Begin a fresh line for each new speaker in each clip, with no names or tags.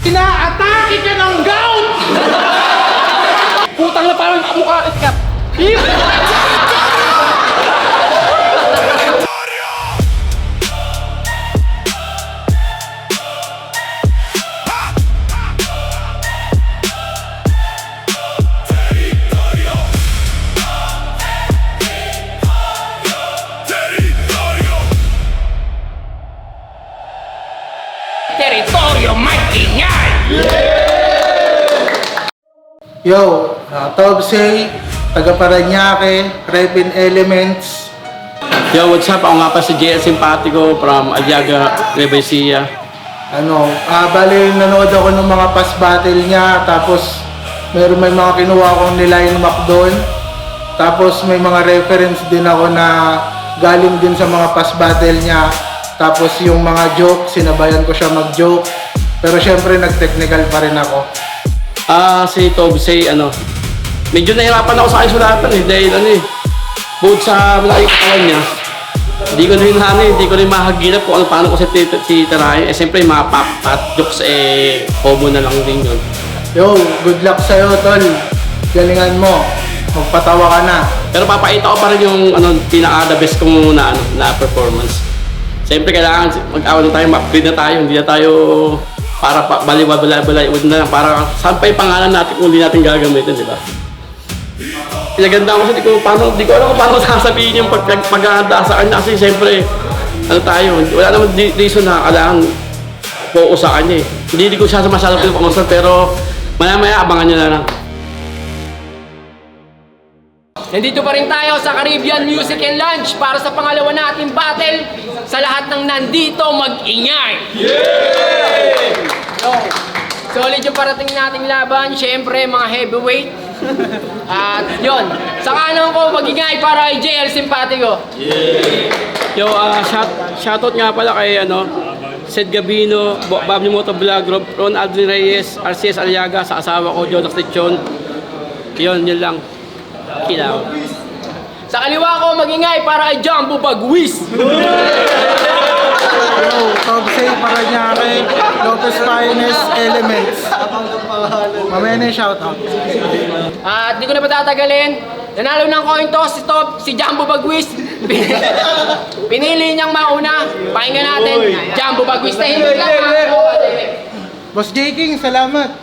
Inaatake ka ng gout!
Putang na parang kamukha ikat. Teritoryo maingay!
Yo, Tobsey, taga Paranaque, Revin Elements.
Yo, what's up? Ako nga pa si JL Simpatico from Aliaga, Nueva Ecija.
Bali, nanood ako ng mga past battle niya, tapos may mga kinuha akong niline map doon. Tapos may mga reference din ako na galing din sa mga past battle niya. Tapos yung mga joke, sinabayan ko siya mag-joke. Pero syempre nag-technical pa rin ako.
Si Tobsey, medyo nahirapan ako sa aking sulatan dahil bukod sa malaking katawan niya, hindi ko rin mahagilap kung paano ko si Tarayan. Siyempre, mga pop jokes, homo na lang din yun.
Yo, good luck sa'yo, tol. Galingan mo. Magpatawa ka na.
Pero papakita ko pa rin yung pinaka-the best kong na performance. Siyempre, kailangan mag-awan na tayo, ma-upgrade na tayo, hindi na tayo para balay-balay, na lang, para saan pa yung pangalan natin kung hindi natin gagamitin, di ba? Pinaganda ko siya, di ko alam kung paano sasabihin yung paghahanda sa kanya kasi siyempre, wala naman reason na kailangan focus sa kanya eh. Hindi ko siya masyadong pinapamasal pero maya-maya abangan niya na lang.
Nandito pa rin tayo sa Caribbean Music and Lunch para sa pangalawa nating battle sa lahat ng nandito mag-ingay! Yeah! Solid yung parating nating laban, syempre mga heavyweight. At yun, sa kanan ko mag-ingay para kay JL Simpatico.
Yeah! Yo, shoutout nga pala kay Sed Gabino, Bob Moto Vlog, Ron Aldrin Reyes, RCS Aliaga, sa asawa ko, Jonas Lechon. Yun lang. Kilaw.
Sa kaliwa ko mag-ingay para kay Jumbo Bagwis.
Yo, Tobsey, Paranaque, Lotus Finest Elements. Mamaya na yung shoutout.
At di ko na patatagalin, nanalo ng coin toss si Jumbo Bagwis. Pinili niyang mauna. Pakinggan natin, Jumbo Bagwis na hindi lang.
Boss J. King, salamat.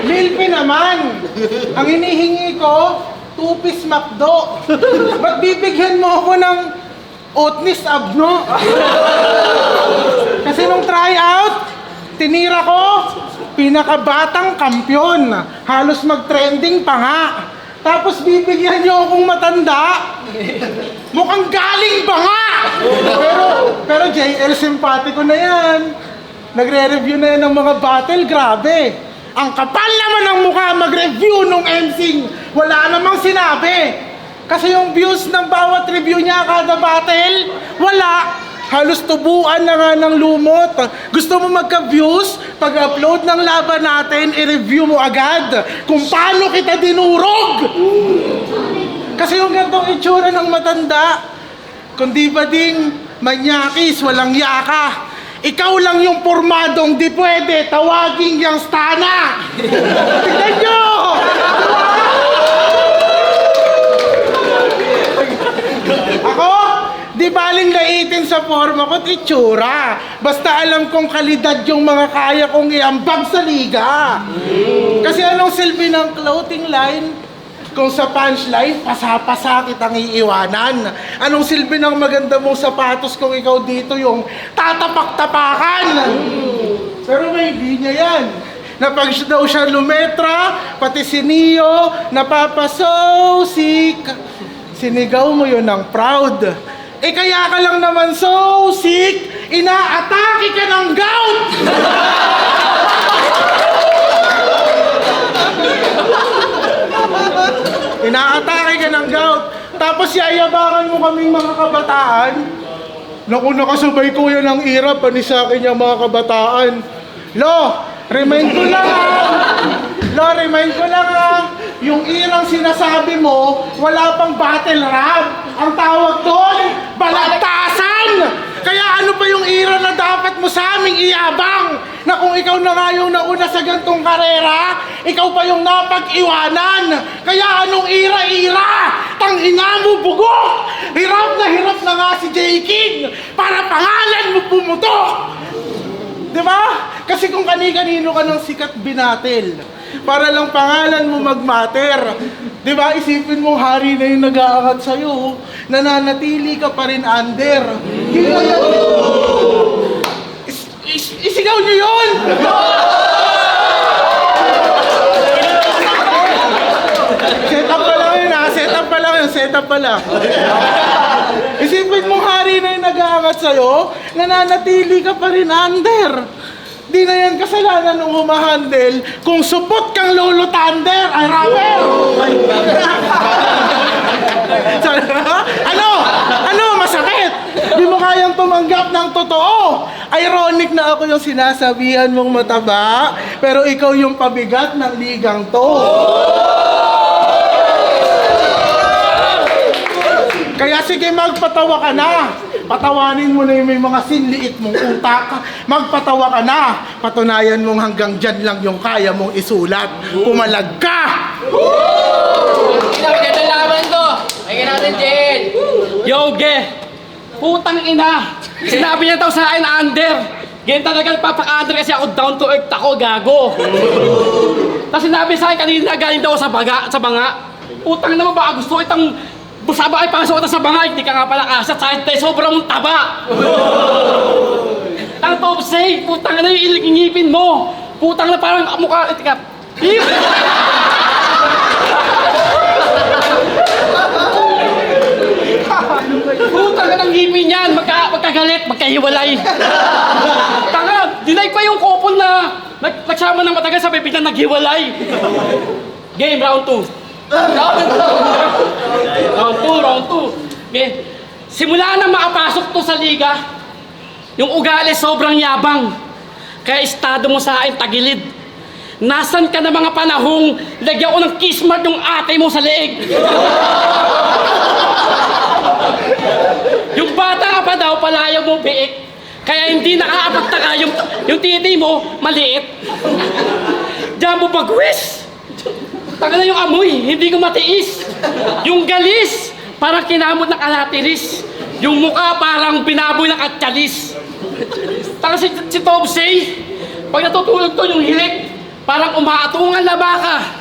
Milpi naman. Ang hinihingi ko, 2-piece McDo. Ba't bibigyan mo ako ng oatmeal abno? Kasi nung tryout, tinira ko, pinakabatang kampyon. Halos mag-trending pa nga. Tapos bibigyan niyo akong matanda. Mukhang galing ba nga? Pero JL Simpatico na yan. Nagre-review na yan ng mga battle, grabe. Ang kapal naman ng mukha mag-review nung MC. Wala namang sinabi. Kasi yung views ng bawat review niya kada battle, wala. Halos tubuan na nga ng lumot. Gusto mo magka-views? Pag-upload ng laban natin, i-review mo agad kung paano kita dinurog. Kasi yung gantong itsura ng matanda, kundi ba ding manyakis, walang yaka. Ikaw lang yung pormadong di pwede tawagin yung stana. Tignan nyo! Ako, di baling laitin sa forma ko, itsura. Basta alam kong kalidad yung mga kaya kong iambag sa liga. Kasi anong silbi ng clothing line? Kung sa punchline, pasa-pasa kitang iiwanan. Anong silbi ng maganda mong sapatos kung ikaw dito yung tatapak-tapakan? Pero may hindi niya yan. Napag daw siya lumetra, pati si Neo, napapasosik. Sinigaw mo yun ng proud. Kaya ka lang naman so sick, inaatake ka ng gout! Inaatake ka ng gout. Tapos yayabangan mo kaming mga kabataan. Naku, nakasabay ko yan ang irap. Pani sa akin yung mga kabataan. Remind ko lang yung irang sinasabi mo, wala pang battle rap. Ang tawag doon, balagtasan! Kaya ano pa yung sa aming iyabang na kung ikaw na nga yung nauna sa gantong karera, ikaw pa yung napag-iwanan. Kaya anong ira-ira? Tangina mo, bugok! Hirap na nga si J. King para pangalan mo pumutok! Diba? Kasi kung kani-kanino ka ng sikat binatil, para lang pangalan mo magmater. Diba? Isipin mo, hari na yung nag-aangat sa'yo, nananatili ka pa rin under. Isigaw nyo yun! Setup pa lang yun ha, setup pa lang. Isipin mo, hari na yung nag-aangat sa'yo, nananatili ka pa rin under. Di na yan kasalanan nung humahandle kung supot kang lolo thunder, ay rapper! Ano? Masakit! Di mo kayang tumanggap ng totoo! Ironic na ako yung sinasabihan mong mataba, pero ikaw yung pabigat ng ligang to. Kaya sige, magpatawa ka na. Patawanin mo na yung may mga sinliit mong utak. Magpatawa ka na. Patunayan mong hanggang dyan lang yung kaya mong isulat. Pumalag ka!
Ganda laban to. Ay natin, Jen.
Yo, Ge! Putang ina! Sinabi niya daw sa akin na under. Ganyan talaga nagpapaka-under kasi ako down to earth ako, gago. Tapos sinabi sa akin kanina galing daw sa banga. Putang naman baka gusto itang busaba ay pasok na sa banga, hindi ka nga pala kasat sa akin tayo sobrang taba. Ang top say, putang na yung ngipin mo. Putang na parang mukha, tika. Putang na ng ngipin yan, magkagalit, magkahiwalay. Tanga, dinay pa yung couple na nagsama ng matagal sa biglang naghiwalay. Game, round 2. Round 2. Okay. Simula na makapasok to sa liga, yung ugali sobrang yabang. Kaya estado mo sa akin tagilid. Nasaan ka na mga panahong lagyan ko ng kiss mark yung ate mo sa leeg? Yung bata ka pa daw, palayaw mo biik. Kaya hindi nakakapagtaka yung titi mo, maliit. Diyan mo bagwis. Taka na yung amoy, hindi ko matiis. Yung galis, parang kinamot ng kalatiris. Yung mukha parang binaboy ng atyalis. Taka si Tobsey, pag natutulog to yung hilik, parang umaatungan na baka.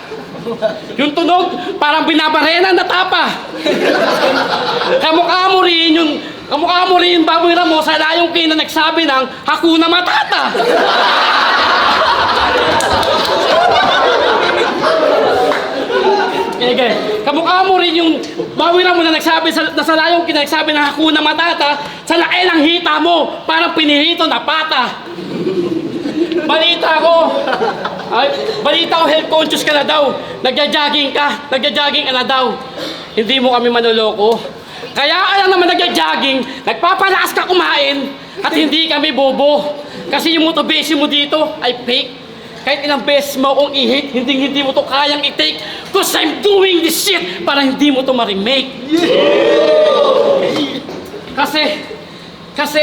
Yung tunog, parang binabarena na tapa. Kamukha mo rin yung baboy ramo sa layong kin na nagsabi ng Hakuna Matata. Okay. Kamukha mo rin yung bawi na mo na nagsabi na sa layong kinagsabi ng Hakuna Matata sa laki ng hita mo, parang pinihito na pata. Balita ko health conscious ka na daw. Nagja-jogging ka na daw. Hindi mo kami manloloko. Kaya alam naman nagja-jogging, nagpapalakas ka kumain at hindi kami bobo. Kasi yung motivation mo dito ay fake. Kahit ilang beses mo akong i-hate, hindi mo to kayang i-take. Cause I'm doing this shit para hindi mo to ma-remake. Kasi,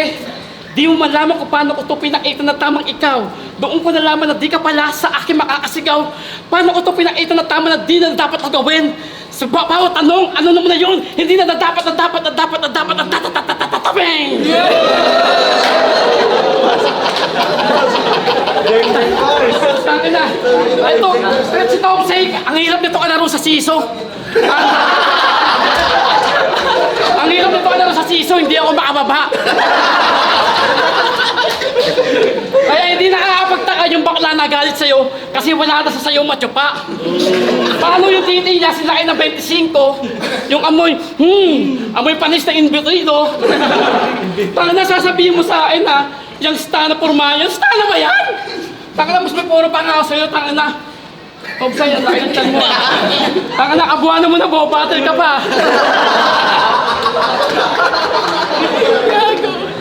di mo malaman kung paano ko to pinakita na tamang ikaw. Doon ko nalaman na di ka pala sa akin makakasigaw. Paano ko to pinakita na tama na di na dapat na gawin. Sa bawat tanong, ano naman na yun, hindi na dapat. Tangin na. Ito, si Tom Say, ang hirap nito kalaro sa siso. Ang hirap nito kalaro sa siso, hindi ako makababa. Kaya hindi nakakapagtaka yung bakla na galit sa'yo kasi wala na sa sayo matyopa. Paano yung titi niya sila ng 25, yung amoy panis na inbitido. Tangin na sasabihin mo sa akin ha, yung stana pormayan, stana ba yan? Tangin na mas may puro pa nga ako sa'yo, tangin na. Obsay, ang laki ng tiyan mo. Tangin na, kabuhanan mo na po, battle ka pa.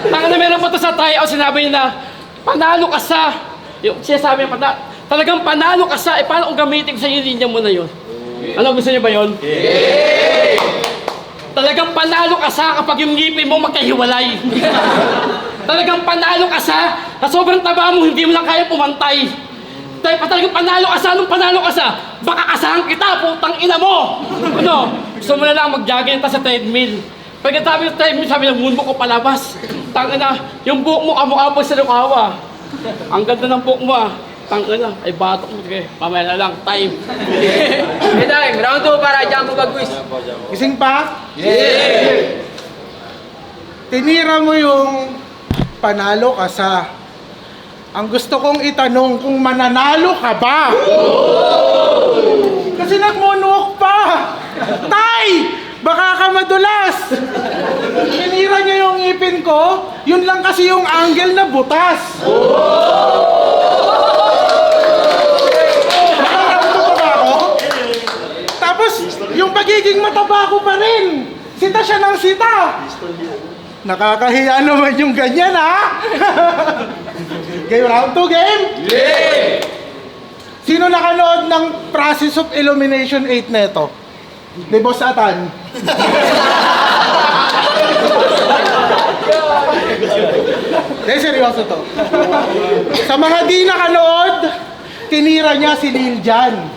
Tangin na, meron pa to sa tryout, sinabi niya na, panalo ka sa, yung sinasabi niya, talagang panalo ka sa, paano kung gamitin ko sa yung linya mo na yun? Ano, gusto niyo ba yun? Yeah! Talagang panalo ka sa kapag yung ngipin mo magkahiwalay. Talagang panalo ka sa Sa sobrang taba mo, hindi mo lang kaya pumantay. Dahil pa talagang panalo ka sa, anong panalo ka sa? Baka kasahan kita, putang ina mo! Ano? Gusto mo na lang mag-jogging sa treadmill. Pagkatabi ng treadmill, sabi ng moonwalk ko palabas. Tangina, yung buhok mo kamukha pa sa lukawa. Ang ganda ng buhok mo ah. Tangina, ay batok mo. Sige, mamaya na lang, time.
Hey, time. Round 2 para Jumbo Bag Quiz.
Gising pa? Yeah! Tinira mo yung panalo ka sa... Ang gusto kong itanong kung mananalo ka ba? Kasi nag-moonwalk pa! Tay! Baka ka madulas! Tinira niya yung ngipin ko, yun lang kasi yung angle na butas. Nakaramto pa ba ako? Tapos, yung pagiging mataba ko pa rin. Sita siya ng sita. Nakakahiya naman yung ganyan, ha? Game round 2, game?
Yeah!
Sino nakanood ng Process of Illumination 8 neto? Ni Boss Atan. Hindi, seryoso to. Sa mga di nakanood, tinira niya si Lil Jan.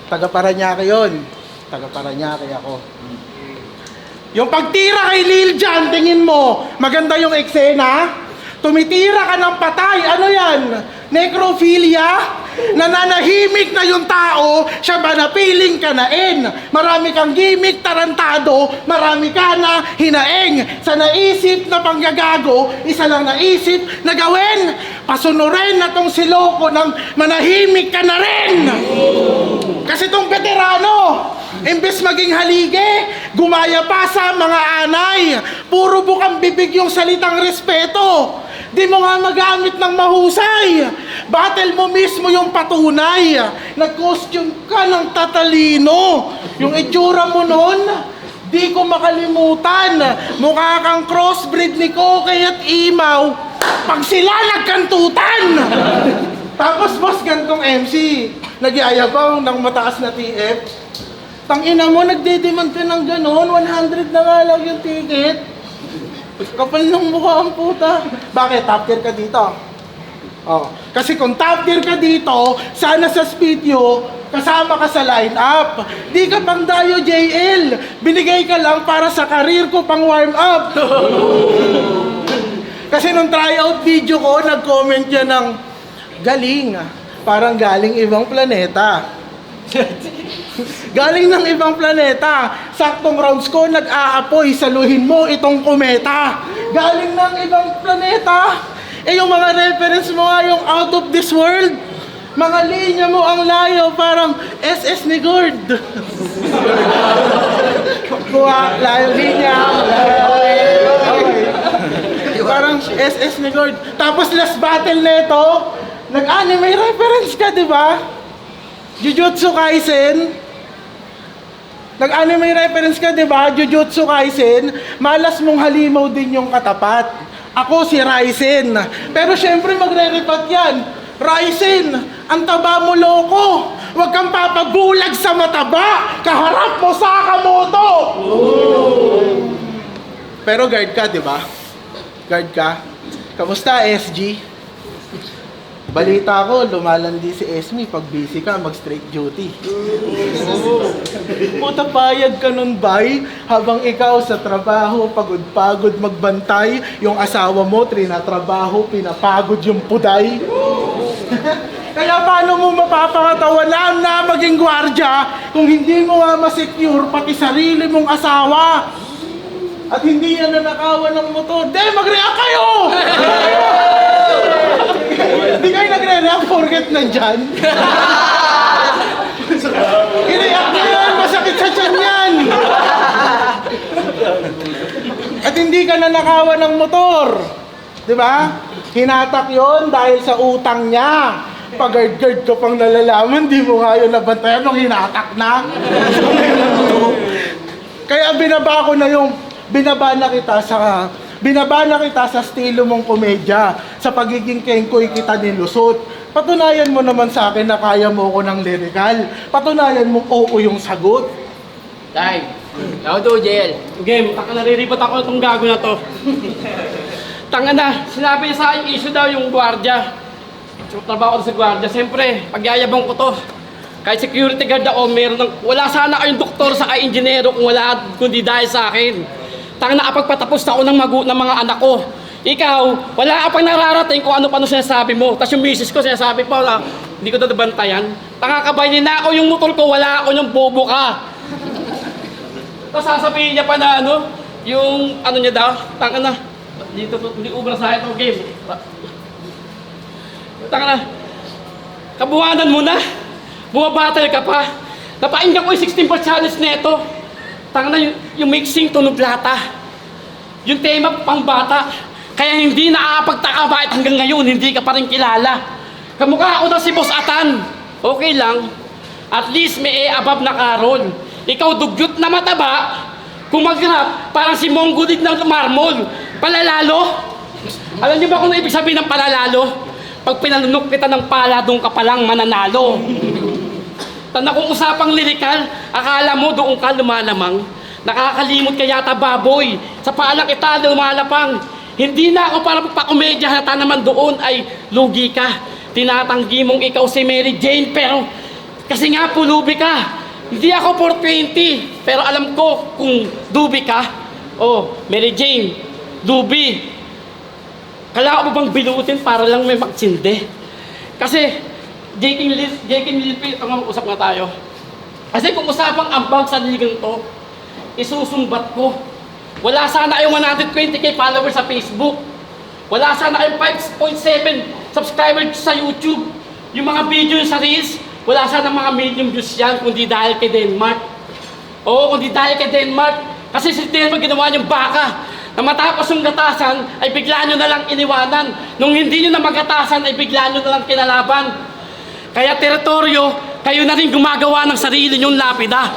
Taga Paranaque yun. Taga Paranaque ako. Yung pagtira kay Lil Jan, tingin mo, maganda yung eksena? Tumitira ka ng patay, ano yan? Necrophilia? Nananahimik na yung tao, siya ba napiling kanain? Marami kang gimmick, tarantado, marami ka na hinaeng. Sa naisip na panggagago, isa lang naisip na gawin. Pasunurin na tong siloko ng manahimik ka na rin. Kasi tong veterano, imbes maging halige, gumaya pa sa mga anay. Puro bukang bibig yung salitang respeto. Di mo nga magamit ng mahusay. Battle mo mismo yung patunay. Nag-costume ka ng tatalino. Yung itsura mo nun, di ko makalimutan. Mukha kang crossbreed ni Kokay at Imaw. Pag sila nagkantutan. Tapos boss, gantong MC. Nagyayabang ng mataas na TF. Tangina mo, nagdedemand ka ng ganon. 100 na nga lang yung ticket. Kapal ng mukha ang puta. Bakit? Top tier ka dito. Oh. Kasi kung top tier ka dito, sana sa Speedio, kasama ka sa line-up. Di ka pang dayo JL. Binigay ka lang para sa career ko pang warm up. Kasi nung tryout video ko, nag-comment yan ng galing. Parang galing ibang planeta. Galing ng ibang planeta. Saktong rounds ko, nag-aapoy. Saluhin mo itong kometa. Galing ng ibang planeta. Eh yung mga reference mo nga yung out of this world. Mga linya mo ang layo, parang SS ni Gord. Kuha, layo linya. Okay. Parang SS ni Gord. Tapos last battle nito, nag-anime reference ka, di ba? Jujutsu Kaisen. Nag-anime reference ka, di ba? Jujutsu Kaisen. Malas mong halimaw din yung katapat. Ako si Raisen. Pero syempre magre-repat yan. Raisen, ang taba mo loko. Huwag kang papabulag sa mataba. Kaharap mo sa Sakamoto. Pero guard ka, di ba? Guard ka. Kamusta, SG? Balita ko, lumalandi si Esme. Pag busy ka, mag-straight duty. Puta, payag ka nun, bay. Habang ikaw sa trabaho, pagod-pagod magbantay. Yung asawa mo, trinatrabaho, pinapagod yung puday. Kaya paano mo mapapakatawanan na maging gwardya kung hindi mo nga masecure pati sarili mong asawa? At hindi yan nanakawan ng motor. De, mag-react kayo! Hindi kayo nagre-react, forget nandyan. I-react na yan, masakit sa tiyan yan. At hindi ka nanakawan ng motor. Di ba? Hinatak yon dahil sa utang niya. Pag-guard-guard ka pang nalalaman, di mo nga yun nabantayan nung hinatak na. Kaya binaba na kita sa estilo mong komedya, sa pagiging kengkoy kita nilusot. Patunayan mo naman sa akin na kaya mo ko ng lyrical. Patunayan mo oo yung sagot.
Time. Round 2, JL.
Game, taka nariribat ako itong gago na to. Tanga na, sinabi niya sa akin, issue daw yung gwardiya. So, trabaho ko sa gwardiya. Siyempre, pagyayabang ko to. Kahit security guard ako, wala sana kayong doktor sa engineero kung wala, kundi dahil sa akin. Tanga na, kapagpatapos na ako ng mga anak ko. Ikaw, wala ka pang nararating kung ano-ano sinasabi mo. Tapos yung misis ko sinasabi pa na hindi ko nabantayan. Tanga ka ba, ninakaw yung motor ko, wala ako yung bobo ka. Tapos sasabihin niya pa na yung ano niya daw, tanga na, hindi ubra sa ito game. Tanga na, kabuhanan mo na, bumabattle ka pa. Napainggan ko yung 16 challenge nito. Tanga na, yung mixing tunog lata. Yung tema pang bata. Kaya hindi nakakapagtaka bakit hanggang ngayon hindi ka pa rin kilala. Kamukha ako na si Boss Atan. Okay lang. At least may above na Carol. Ikaw dugyot na mataba. Kung mag-rap, parang si Monggulig ng marmol. Palalalo. Alam niyo ba kung ano ibig sabihin ng palalalo? Pag pinanunok kita ng pala, doon ka palang mananalo. Tanda kung usapang lirikal, akala mo doon ka lumalamang. Nakakalimot ka yata baboy. Sa palang kita lumalapang. Hindi na ako para pakomedya, hata naman doon ay lugi ka. Tinatanggi mong ikaw si Mary Jane, pero kasi nga pulubi ka. Hindi ako 420, pero alam ko kung dubi ka. Oh, Mary Jane, dubi. Kailangan mo bang bilutin para lang may magsindi? Kasi, J.K. Milpi, ito nga usap nga tayo. Kasi kung usapang ambag sa ligang to, isusumbat ko. Wala sana kayong 120k followers sa Facebook. Wala sana kayong 5.7 subscribers sa YouTube. Yung mga video sa Reels, wala sana mga million views yan kundi dahil kay Denmark. Oo, kundi dahil kay Denmark. Kasi si Denmark ginawa niyong baka. Na matapos yung gatasan, ay bigla nyo na lang iniwanan. Nung hindi nyo na magatasan, ay bigla nyo na lang kinalaban. Kaya teritoryo, kayo na rin gumagawa ng sarili nyong lapida.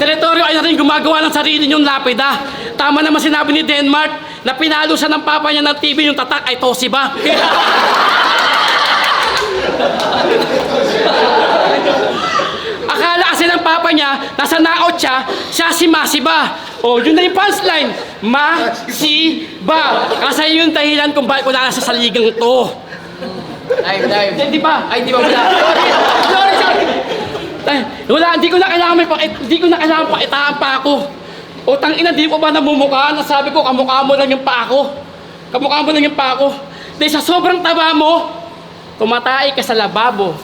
Teritoryo ay na rin gumagawa ng sarili nyong lapida. Tama naman sinabi ni Denmark na pinalo siya ng papa niya ng TV yung tatak ay Toshiba. Akala kasi ng papa niya, nasa naot siya si Masiba. O, yun na yung punchline. Masiba. Kasi yun dahilan kung bakit wala na sa saligang to.
Ay,
Di ba?
Ay, di ba wala? Sorry.
Wala, hindi ko na kailangan pakitaan pa ako. O tangina, di ko ba namumukha? Nasabi ko, kamukha mo lang yung pa ako. Kamukha mo lang yung pa ako. Dahil sa sobrang taba mo, tumatay ka sa lababo.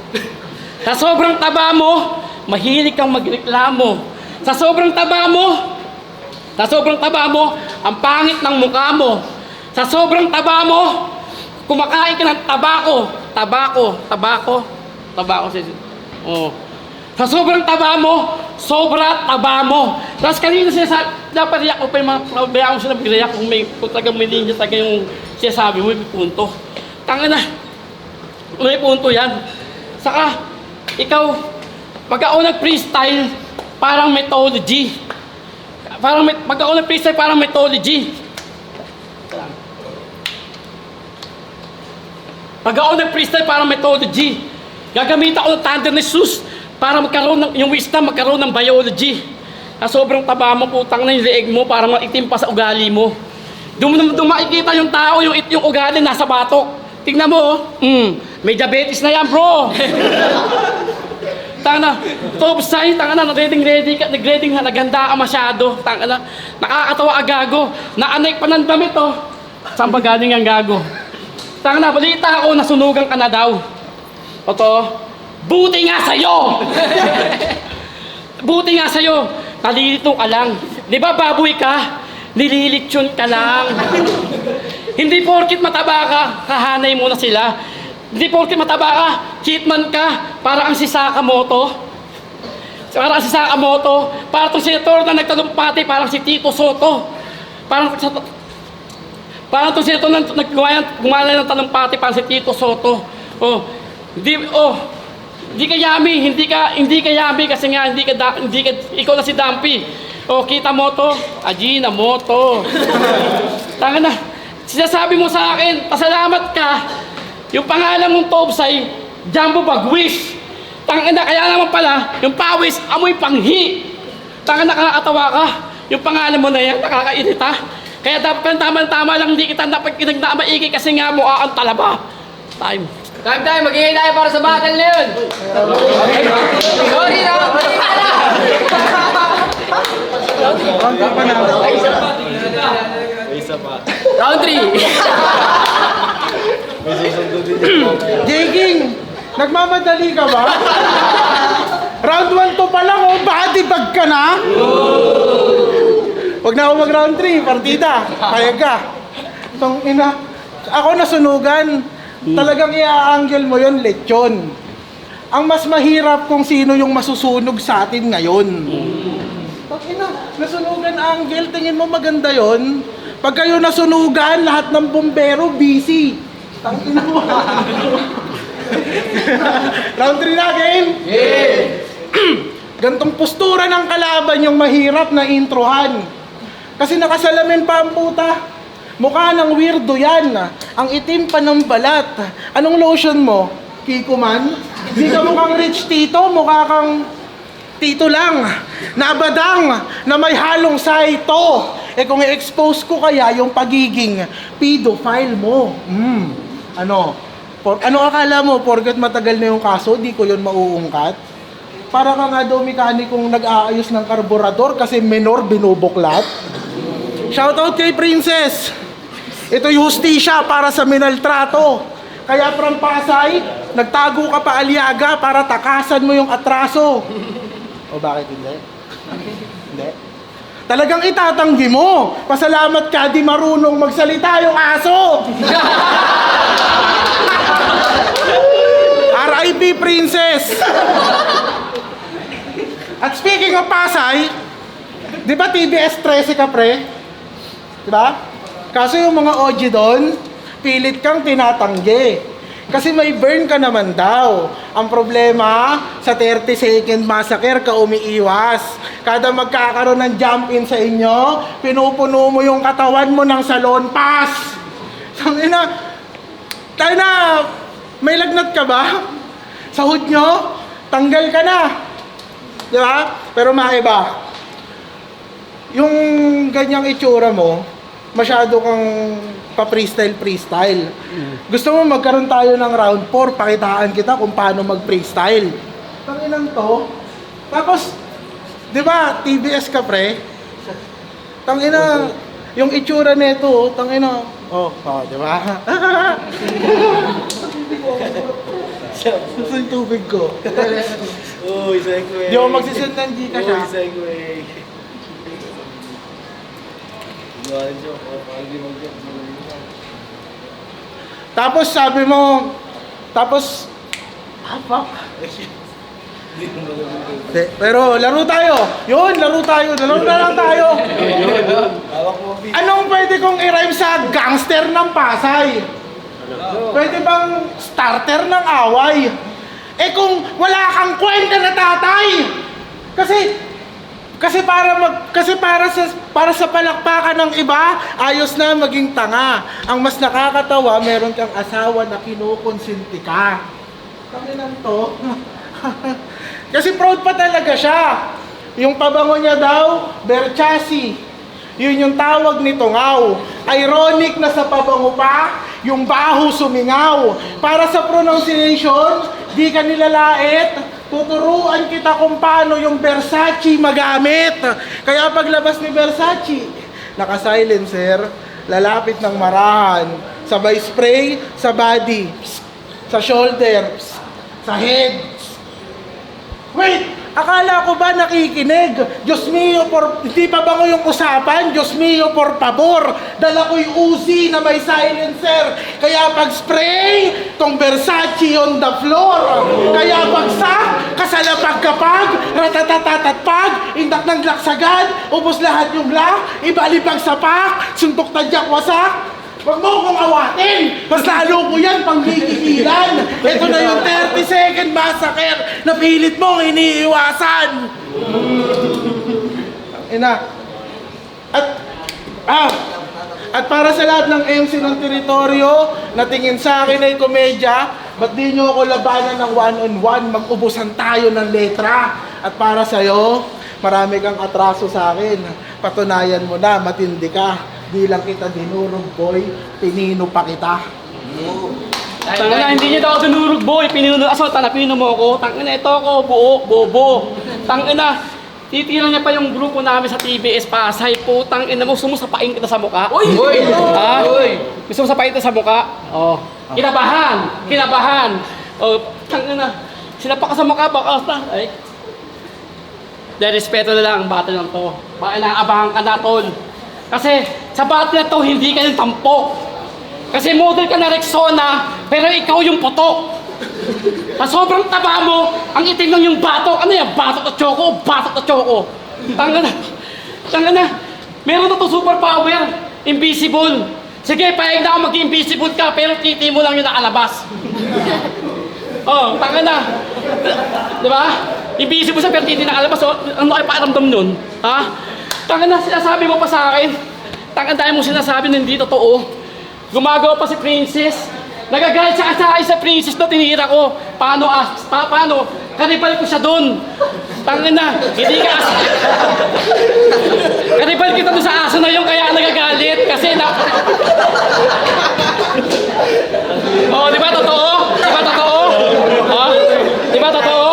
Sa sobrang taba mo, mahilig kang magreklamo. Sa sobrang taba mo, ang pangit ng mukha mo. Sa sobrang taba mo, kumakain ka ng tabako. Oh. Sa sobrang taba mo, sobra taba mo. Tapos kanina sinasabi, dapat riyak ko pa yung mga bayaan mo sila mag-react kung talagang may linya talaga yung sinasabi mo, may punto. Tanga na, may punto yan. Saka, ikaw, pag ako nag-freestyle, parang mythology. Pag ako nag-freestyle, parang mythology. Pag ako nag-freestyle, parang mythology. Gagamit ako ng thunder ni Zeus para yung wisdom magkaroon ng biology. Na sobrang taba mo, putang na yung leeg mo para maitim pa sa ugali mo. Doon makikita yung tao, yung ugali nasa batok. Tingnan mo, may diabetes na yan, bro. Tanga na, top sign, tanga na, nag-ready ka, naganda ka masyado. Tanga na, nakakatawa agago. Naanik pa ng damit, oh. Saan ba galing ang gago? Tanga na, balita ako, nasunugan ka na daw. Oto, buti nga sa'yo! Buti nga sa'yo, nalilito ka lang. Di ba baboy ka? Nililitsyon ka lang. Hindi porkit mataba ka, kahanay mo na sila. Hindi porkit mataba ka, cheatman ka, para ang si Sakamoto. Para ang si Sakamoto, para itong senator na nagtalumpati, parang si Tito Soto. Parang itong senator na gumawa ng talumpati, parang si Tito Soto. Hindi ka yummy, hindi ka yummy kasi nga ikaw na si Dumpy. Kita mo to, Ajinomoto. Tanga na, sinasabi mo sa akin, pasalamat ka. Yung pangalan mong Topsay, Jumbo Bagwis. Tanga na, kaya naman pala, yung pawis, amoy panghi. Tanga na, nakakatawa ka. Yung pangalan mo na yan, nakakairita. Kaya dapat tama-tama lang hindi kita dapat kinagdaan maigi kasi nga mukha kang talaba. Time.
Time tayo, mag-iingay tayo para sa battle na yun. Sorry na, mali ka na. Round 3.
J-King, nagmamadali ka ba? Round 1 to pa lang, oh, body bag ka na? Huwag na ako mag-round 3, partida. Payag ka. Tong ina, ako nasunugan. Talagang i-angle mo yon lechon. Ang mas mahirap kung sino yung masusunog sa atin ngayon. Tong ina, nasunugan angle, tingin mo maganda yon? Pag kayo nasunugan, lahat ng bumbero busy. Tang ina mo. Round 3 na, game? Gantong postura ng kalaban yung mahirap na introhan. Kasi nakasalamin pa ang puta. Mukha ng weirdo yan. Ang itim pa ng balat. Anong lotion mo? Kiko man? Di ka mukhang rich tito, mukha kang tito lang. Nabadang na may halong saito. Eh kung i-expose ko kaya yung pagiging pedophile mo. Ano akala mo, porket matagal na yung kaso, di ko yun mauungkat? Para ka nga daw mekanikong nag-aayos ng karburador kasi menor binubuklat. Shoutout kay Princess! Ito'y hustisya para sa minaltrato. Kaya from Pasay, nagtago ka pa Aliaga para takasan mo yung atraso. O bakit hindi? Hindi? Talagang itatanggi mo. Pasalamat ka, di marunong magsalita yung aso. RIP Princess! At speaking of Pasay, di ba TBS 13 ka pre? Di ba? Kaso yung mga OG doon, pilit kang tinatanggi. Kasi may burn ka naman daw. Ang problema, sa 30-second massacre ka umiiwas. Kada magkakaroon ng jump in sa inyo, pinupuno mo yung katawan mo ng salon pass. Tangina, tayo na, may lagnat ka ba? Sa hood nyo, tanggal ka na. Di ba? Pero maiba. Yung ganyang itsura mo, masyado kang pa-freestyle. Gusto mo magkaroon tayo ng round 4, pakitaan kita kung paano mag-freestyle. Tanginang to. Tapos, di ba, TBS ka pre? Tangina, yung itsura nito, tangina. Di ba? Gusto yung tubig ko.
Uy, segue.
Di ako magsisend ng Gcash
Uy,
ha.
segue. Mag-joke.
Tapos sabi mo, fuck. Pero laro tayo. Yun, laro na lang tayo. Anong pwede kong i-rhyme sa gangster ng Pasay? Pwede bang starter ng away? Eh kung wala kang kwenta na tatay. Kasi para sa palakpakan ng iba, ayos na maging tanga. Ang mas nakakatawa, meron kang asawa na kinukonsinti ka. Tanginan to. Kasi proud pa talaga siya. Yung pabango niya daw, Versace. Yun yung tawag ni Tungaw. Ironic na sa pabango pa, yung baho sumingaw. Para sa pronunciation, di ka nilalait. Tuturuan kita kung paano yung Versace magamit. Kaya paglabas ni Versace, naka-silencer, lalapit ng marahan. Sabay spray sa body, sa shoulder, sa head. Wait! Akala ko ba nakikinig? Diyos mio, hindi pa bango yung usapan? Diyos mio, por favor. Dala ko'y Uzi na may silencer. Kaya pag spray, tong Versace on the floor. Kaya bagsak, kasalapag kapag, ratatatatatpag, indak ng laksagad, ubos lahat yung lak, ibalibag sa pak, suntok tadyak wasak. Huwag mo akong awatin! Mas lalo ko yan pang gigigilan! Ito na yung 30-second massacre na pilit mong iniiwasan! Ina. At para sa lahat ng MC ng teritoryo na tingin sa akin ay komedya, ba't di nyo ako labanan ng one-on-one? Mag-ubusan tayo ng letra. At para sa'yo, marami kang atraso sa akin. Patunayan mo na, matindi ka. Di lang kita dinurog, boy. Pinino pa kita.
Tangina, hindi niya daw ako dinurog, boy. Pinino mo ako. Tangina, ito ako, buo, bobo. Tangina, titira niya pa yung grupo namin sa TBS Pasay. Putang ina mo, sumusapain kita sa mukha.
Uy!
Ha? Gusto mo sapain kita sa mukha? Oh. Kinabahan. Oh, tangina. Sinapak ka sa mukha, baka ay. Dahil respeto na lang ang battle na to. Baka inaabahan ka na, tol. Kasi sa battle na to, hindi ka yung tampok. Kasi model ka na Rexona, pero ikaw yung putok. Sa sobrang taba mo, ang itim lang yung batok. Ano yan? Batok at choco? Batok at choco. Tanga na. Meron na to superpower. Invisible. Sige, pahig na ako mag-invisible ka, pero titi mo lang yung nakalabas. Oh, tanga na. Diba? Invisible sa pero titi nakalabas. Oh, ano kayo pakiramdam nun? Ha? Tanga na, sinasabi mo pa sa akin. Tanga dahil mo sinasabi na hindi totoo. Gumagawa pa si Princess. Nagagalit siya sa Princess na tinira ko. Paano? Kanibal ko siya doon. Tangin na, hindi ka kanibal kita doon sa aso na yun, kaya nagagalit. Kasi na... Oh, di ba totoo? Di ba totoo?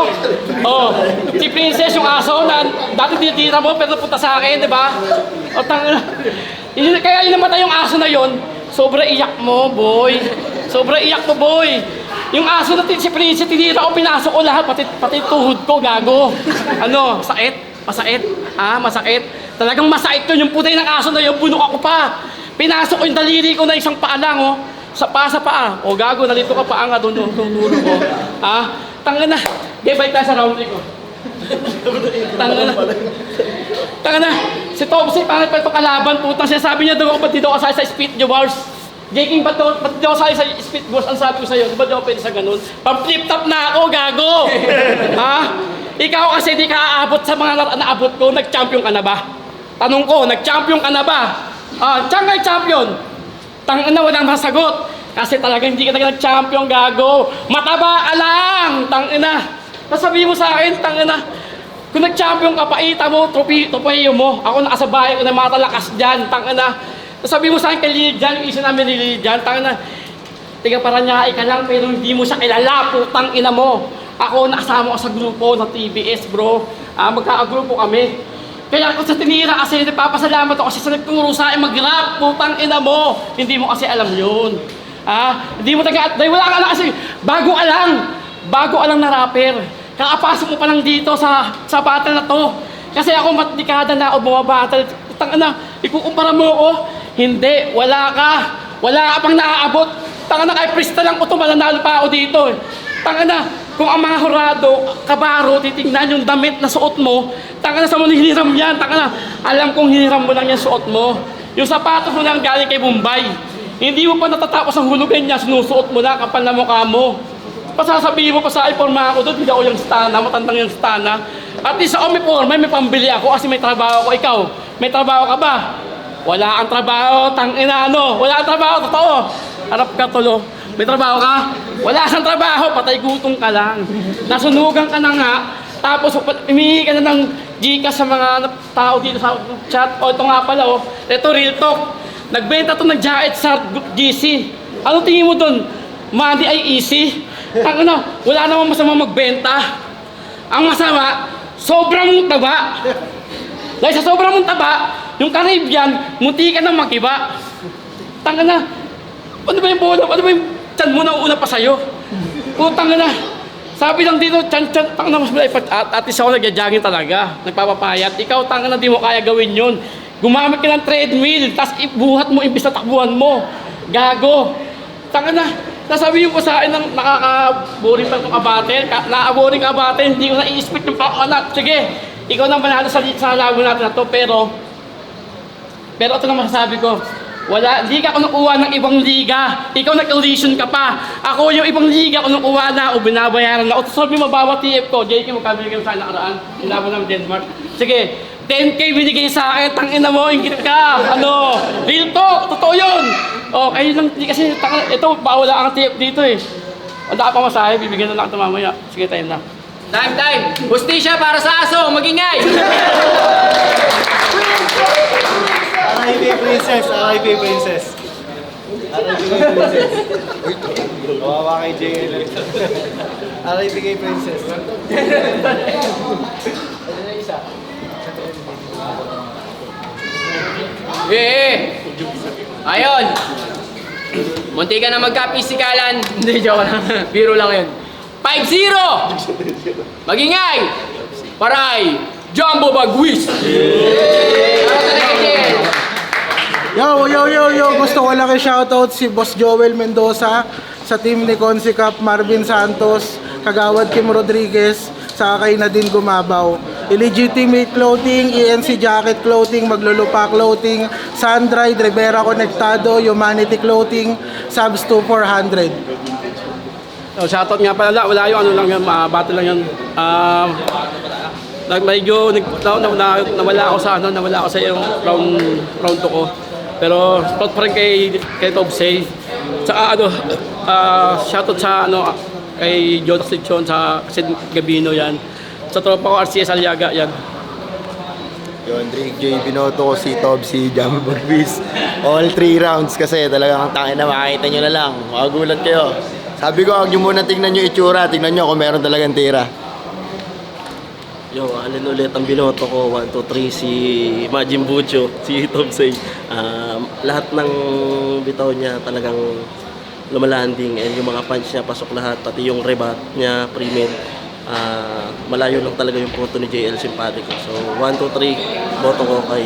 Oh, si Princess yung aso na dati tinitira mo pero punta sa akin, di ba? O tangin na. Kaya yung namatay yung aso na yun, sobra iyak mo, boy. Sobra iyak mo, boy. Yung aso na si Princess, tinira ko, pinasok ko lahat, pati tuhod ko, gago. Ano, sakit? Masakit? Ha? Masakit? Talagang masakit yun, yung putay ng aso na yun, bunok ako pa. Pinasok ko yung daliri ko na isang paa lang, oh. Sa paa. O, gago, nalito ka paa nga doon, dulo ko. Ha? Tanga na. Okay, balik tayo sa round 3 ko. Tanga na. Si Topsy, pangit pa ito kalaban, putang siya. Sabi niya daw ako, ba't dito kasali sa Speed Wars? Jaking, ba't daw kasali sa Speed Wars? Ang sabi ko sa'yo, ba't daw pwede sa ganun? Pang-flip top na ako, gago! Ha? Ikaw kasi di ka aabot sa mga naabot ko, nag-champion ka na ba? Tanong ko, nag-champion ka na ba? Saan ka champion? Tanga na, walang masagot. Kasi talaga hindi ka nag-champion, gago. Mataba ka lang! Tangina. Nasabihin mo sa akin, tangina. Kung nag-champion ka, paita mo, tropiyo mo. Ako nakasabahay ko na mga talakas dyan, tangina. Nasabihin mo sa akin kay Lilian, yung isa namin ni Lilian, tangina. Tiga Paranaque ka lang, pero hindi mo siya kilala, putang ina mo. Ako, nakasama ko sa grupo ng TBS, bro. Magkakagrupo kami. Kaya ako sa tinira kasi nagpapasalamat ako kasi sa nagturo sa akin mag-rap, putang ina mo. Hindi mo kasi alam yun. Hindi mo dahil wala ka lang kasi bago ka lang na rapper. Kakapasok mo pa lang dito sa battle na to. Kasi ako matdikada na ako bumabattle. Putang ina, ikukumpara mo ako. Hindi, wala ka pang naaabot. Tanga na kay Prista lang ko ito, mananalo pa ako dito. Tanga na, kung ang mga hurado, kabaro, titignan yung damit na suot mo, tanga na sa mga hiniram yan, tanga na, alam kong hiniram mo lang yung suot mo. Yung sapatos mo lang galing kay Bombay. Hindi mo pa natatapos ang hulugan niya, sinusuot mo lang, kapal na mukha mo. Pasasabihin mo pa sa iporma ako doon, hindi ako yung stana, matandang yung stana. At least ako may forma, may pambili ako kasi may trabaho ako. Ikaw, may trabaho ka ba? Wala kang trabaho, tangina ano, wala kang trabaho, totoo. Harap ka tulo. May trabaho ka? Wala kang trabaho, patay gutom ka lang. Nasunugan ka na nga, tapos humihingi ka na ng Gcash sa mga tao dito sa chat. O ito nga pala, ito real talk. Nagbenta to ng jacket sa GC. Ano tingin mo doon? Money ay easy. Ang wala namang masama magbenta. Ang masama, sobrang taba. Dahil sa sobrang taba, yung Caribbean, munti ka nang mag-iba. Tanga na, ano ba yung bola? Ano ba yung tiyan mo na una pa sa'yo? Putang na. Sabi lang dito, tiyan, tanga na mas malay. At isa ako nag-jogging talaga, nagpapapayat. Ikaw, tanga na, di mo kaya gawin yun. Gumamit ka ng treadmill, tapos ibuhat mo, imbis na takbuhan mo. Gago. Tanga na. Nasabihin ko sa akin ng nakaka-boring pa itong abatel. Nakaka-boring abatel, hindi ko na-i-expect yung pakakanat. Sige, ikaw nang manalo sa labo natin na to, pero ito na masasabi ko. Hindi ka kunukuha ng ibang liga. Ikaw nag-audition ka pa. Ako yung ibang liga kunukuha na o binabayaran na. O sabi mo bawat TF ko, JK mo kabili kayo sa nakaraan. Nilaban ng Denmark. Sige, 10K binigay sa akin. Tangina mo, ingit ka. Real talk, totoo yun. Kayo lang, kasi ito, bawala ang TF dito eh. Wala ka pa masahe, bibigyan na lang ito mamaya. Sige, time na.
Time! Hustisya para sa aso, magingay!
RIP Princess, RIP Princess. RIP kay Princess. Kawawa kay JL. RIP kay Princess.
Ayun. Munti ka na magka-pisikalan. Hindi, joke lang. Biro lang yun. 5-0! Magingay! Paray! Jumbo Bagwis!
Yo! Gusto ko lang i-shoutout si Boss Joel Mendoza sa team ni Consi Cap, Marvin Santos, Kagawad Kim Rodriguez, sa kay Nadine Gumabaw. Illegitimate Clothing, ENC Jacket Clothing, Maglulupa Clothing, Sandride, Rivera Conectado, Humanity Clothing, Subs 2400.
So, shoutout nga pala, wala yung ano lang yan, battle lang yan. Medyo nawala ako sa yung round 2 ko. Pero spot pa rin kay Tobsey. Tsaka shoutout sa kay Jodax Lechon sa Sid Gabino yan. Sa tropa ko RCS Aliaga yan.
Yun, Drake J, binoto ko si Tobsey, Jumbo Bagwis. All 3 rounds kasi talagang tangin na makakita nyo na lang. Makagulat kayo. Sabi ko, huwag nyo muna tingnan nyo itsura. Tingnan nyo kung meron talagang tira.
Yo, alin ulit ang binoto ko, 1, 2, 3, si Majin Bucho, si Tobsey. Lahat ng bitaw niya talagang lumalanding and yung mga punch niya pasok lahat, pati yung rebat niya, pre-med. Malayo lang talaga yung punto ni JL Simpatico. So, 1, 2, 3, boto ko kay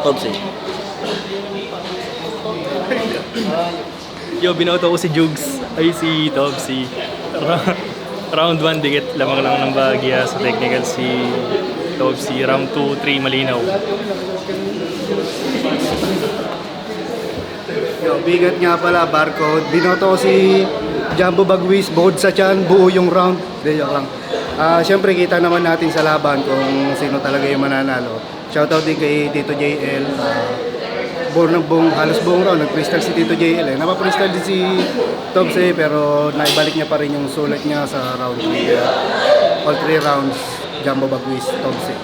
Tobsey.
Yo, binoto ko si Jugs, ay si Tobsey. Round 1, dikit lamang lang ng bahagya sa technical si Tobsey. Round 2, 3, malinaw.
Yo, bigat nga pala, barcode. Binoto ko si Jumbo Bagwis, bukod sa tiyan, buo yung round. Hindi, joke lang. Siyempre, kita naman natin sa laban kung sino talaga yung mananalo. Shoutout din kay Tito JL. Halos buong round, nag-freestyle si Tito JL. Napa-freestyle din si Tobsey, pero naibalik niya pa rin yung sulat niya sa round 3. All 3 rounds, Jumbo Bagwis, Tobsey.